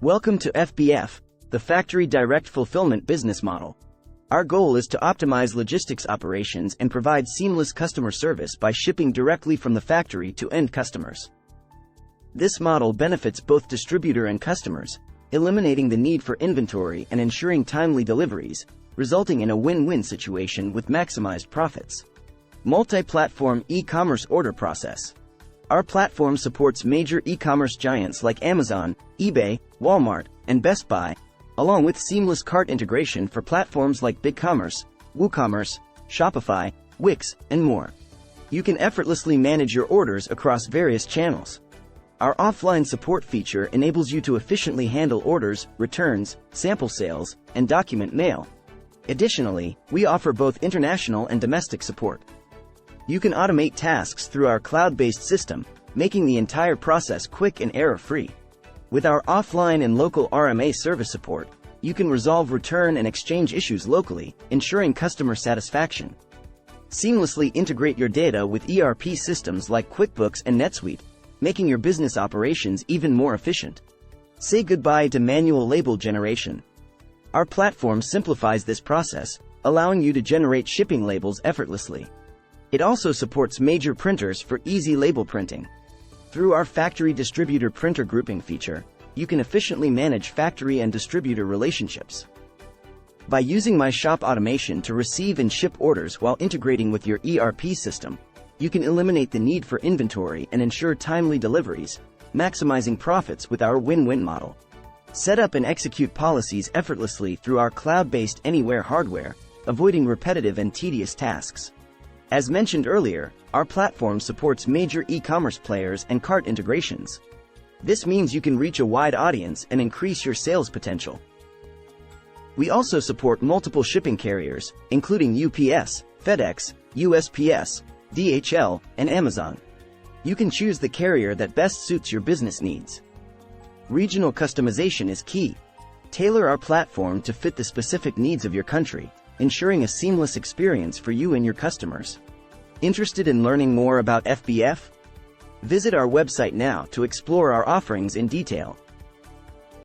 Welcome to FBF, the Factory Direct Fulfillment business model. Our goal is to optimize logistics operations and provide seamless customer service by shipping directly from the factory to end customers. This model benefits both distributor and customers, eliminating the need for inventory and ensuring timely deliveries, resulting in a win-win situation with maximized profits. Multi-platform e-commerce order process. Our platform supports major e-commerce giants like Amazon, eBay, Walmart, and Best Buy, along with seamless cart integration for platforms like BigCommerce, WooCommerce, Shopify, Wix, and more. You can effortlessly manage your orders across various channels. Our offline support feature enables you to efficiently handle orders, returns, sample sales, and document mail. Additionally, we offer both international and domestic support. You can automate tasks through our cloud-based system, making the entire process quick and error-free. With our offline and local RMA service support, you can resolve return and exchange issues locally, ensuring customer satisfaction. Seamlessly integrate your data with ERP systems like QuickBooks and NetSuite, making your business operations even more efficient. Say goodbye to manual label generation. Our platform simplifies this process, allowing you to generate shipping labels effortlessly. It also supports major printers for easy label printing. Through our Factory-Distributor printer grouping feature, you can efficiently manage factory and distributor relationships. By using My Shop automation to receive and ship orders while integrating with your ERP system, you can eliminate the need for inventory and ensure timely deliveries, maximizing profits with our win-win model. Set up and execute policies effortlessly through our cloud-based Anyware hardware, avoiding repetitive and tedious tasks. As mentioned earlier, our platform supports major e-commerce players and cart integrations. This means you can reach a wide audience and increase your sales potential. We also support multiple shipping carriers, including UPS, FedEx, USPS, DHL, and Amazon. You can choose the carrier that best suits your business needs. Regional customization is key. Tailor our platform to fit the specific needs of your country, ensuring a seamless experience for you and your customers. Interested in learning more about FBF? Visit our website now to explore our offerings in detail.